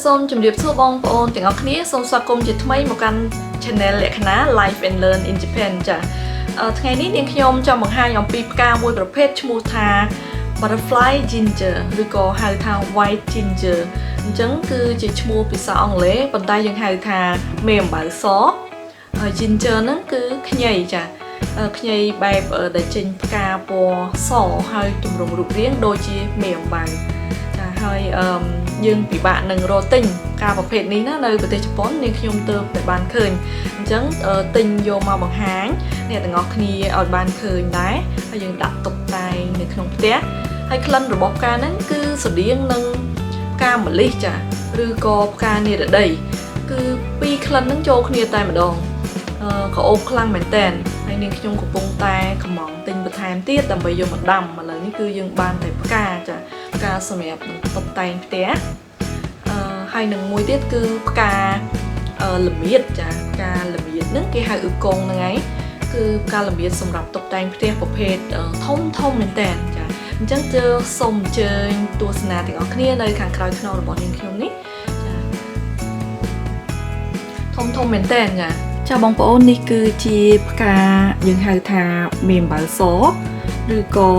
សូមជម្រាបសួរបងប្អូនទាំងអស់គ្នាសូមស្វាគមន៍ជាថ្មីមកកាន់ Channel លក្ខណៈ Life and Learn in Japan ចាថ្ងៃនេះនាងខ្ញុំចង់បង្ហាញអំពីផ្កាមួយប្រភេទឈ្មោះថា Butterfly Ginger ឬក៏ហៅថា White Ginger អញ្ចឹងគឺជាឈ្មោះភាសាអង់គ្លេសប៉ុន្តែយើងហៅថាមេអំបៅសហើយ Ginger ហ្នឹងគឺខ្ញីចាខ្ញីបែបដែលចេញផ្កាពណ៌សហើយទម្រង់រូបរាងដូចជាមេអំបៅហើយយើងពិបាកនឹងរកទិញការប្រភេទនេះណានៅប្រទេសជប៉ុននាងខ្ញុំទើបតែបានឃើញអញ្ចឹងទិញយកមកបង្ហាញអ្នកទាំងអស់គ្នាឲ្យបានឃើញដែរហើយយើងដាក់តុបតែងនៅក្នុងផ្ទះហើយក្លិនរបស់ផ្កាហ្នឹងគឺស្រដៀងនឹងផ្កាម្លិះចាឬក៏ផ្កានិរដីគឺពីរក្លិនហ្នឹងចូលគ្នាតែម្ដងក៏អូបខ្លាំងមែនតែនហើយនាងខ្ញុំកំពុងតែកំងទិញបន្ថែមទៀតដើម្បីយកមកដាំឥឡូវនេះគឺយើងបានតែផ្កាចាផ្កាសម្រាប់តុបតែងផ្ទះហើយនឹងមួយទៀតគឺផ្កាល្មៀតចាផ្កាល្មៀតហ្នឹងគេហៅអ៊ឺកុងហ្នឹងឯងគឺផ្កាល្មៀតសម្រាប់តុបតែងផ្ទះប្រភេទធំមែនតែនចាអញ្ចឹងសូមអញ្ជើញទស្សនាទាំងអស់គ្នានៅខាងក្រោយខ្នងរបស់នាងខ្ញុំនេះចាធំមែនតែនចាបងប្អូននេះគឺជាផ្កាយើងហៅថាមេអំបៅសឬក៏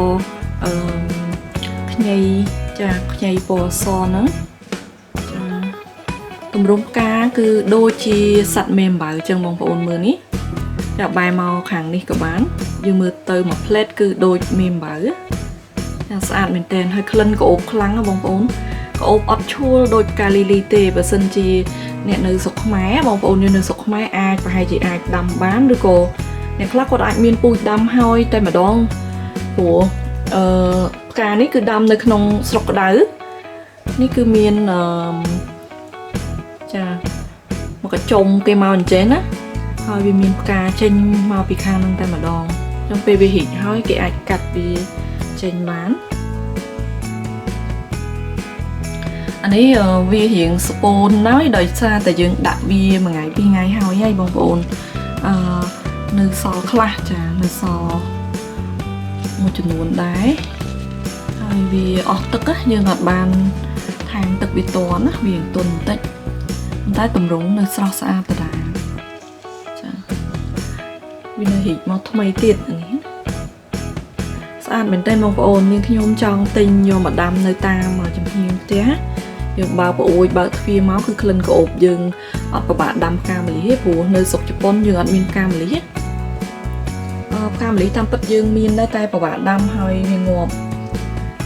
ខ្ញីចាខ្ញីពណ៌សហ្នឹងចាទម្រង់ផ្កាគឺដូចជាសត្វមេអំបៅអញ្ចឹងបងប្អូនមើលនេះចាបែរមកខាងនេះក៏បានយើងមើលទៅមួយផ្លេតគឺដូចមេអំបៅចាស្អាតមែនតើហើយក្លិនក៏អូបខ្លាំងណាបងប្អូនក៏អូបអត់ឈួលដូចផ្កាលីលីទេបើសិនជាអ្នកនៅស្រុកខ្មែរបងប្អូននៅស្រុកខ្មែរអាចប្រហែលជាអាចដាំបានឬក៏អ្នកខ្លះគាត់អាចមានពូជដាំហើយតែម្ដងព្រោះផ្កានេះគឺដាំនៅក្នុងស្រុកក្តៅនេះគឺមានចាមកកញ្ចុំគេមកអញ្ចឹងណាហើយវាមានផ្កាចេញមកពីខាងហ្នឹងតែម្ដងចុងពេលវារីកហើយគេអាចកាត់វាចេញបានអានេះវារៀងស្ពូនហើយដោយសារតែយើងដាក់វាមួយថ្ងៃពីរថ្ងៃហើយបងប្អូននៅសល់ខ្លះចានៅសល់មួយចំនួនដែរហើយវាអស់ទឹកយើងអត់បានថែមទឹកវាតន់ណាវាទន់បន្តិចប៉ុន្តែតម្រង់នៅស្រស់ស្អាតដដែលចាវានៅរីកមកថ្មីទៀតនេះស្អាតមែនតើបងប្អូននាងខ្ញុំចង់ទិញយកមកដាំនៅតាមចំហៀងផ្ទះយើងបើប្រួយបើទ្វារមកគឺក្លិនក្អូបយើងអត់ពិបាកដាំផ្កាម្លិះទេព្រោះនៅស្រុកជប៉ុនយើងអត់មានផ្កាម្លិះទេផ្កាម្លិះតាមពិតយើងមានដែរតែពិបាកដាំហើយវាងាប់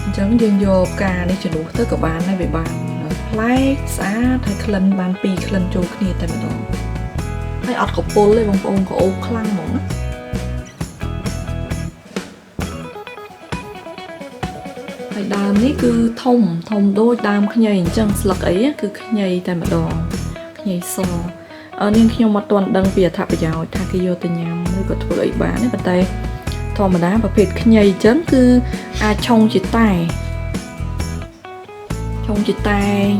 អញ្ចឹងយើងយកផ្កានេះជំនួសទៅក៏បានដែរវាបានប្លែកស្អាតហើយក្លិនបានពីរក្លិនចូលគ្នាតែម្ដងហើយអត់កពុលទេបងប្អូនក៏អូបខ្លាំងហ្មងណាហើយដើមនេះគឺធំដូចដើមខ្ញីអញ្ចឹងស្លឹកអីគឺខ្ញីតែម្ដងខ្ញីសនាងខ្ញុំអត់ទាន់ដឹងពីអត្ថប្រយោជន៍ថាគេយកទៅញ៉ាំឬក៏ធ្វើអីបានទេប៉ុន្តែធម្មតាប្រភេទខ្ញីអញ្ចឹងគឺអាចឆុងជាតែ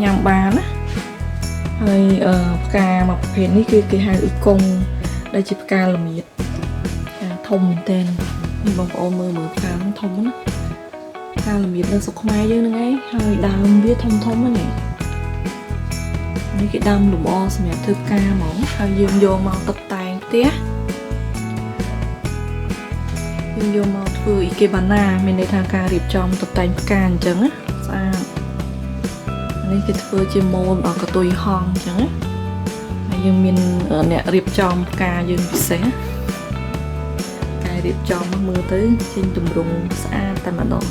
ញ៉ាំបានណាហើយផ្កាមួយប្រភេទនេះគឺគេហៅអ៊ឺកុងដែលជាផ្កាល្មៀតធំមែនតើនេះបងប្អូនមើលផ្កាធំណាផ្កាល្មៀតនៅស្រុកខ្មែរយើងហ្នឹងឯងហើយដើមវាធំហ្នឹងនេះគេដាំលម្អសម្រាប់ធ្វើផ្កាហ្មងហើយយើងយកមកតុបតែងផ្ទះយើងយកមកធ្វើអ៊ីកេបាណាមានន័យថាការរៀបចំតុបតែងផ្កាអញ្ចឹងណាស្អាតនេះគេធ្វើជាម៉ូនកតុយហងអញ្ចឹងហើយយើងមានអ្នករៀបចំផ្កាយើងពិសេសការរៀបចំមើលទៅចេញទម្រង់ស្អាតតែម្ដង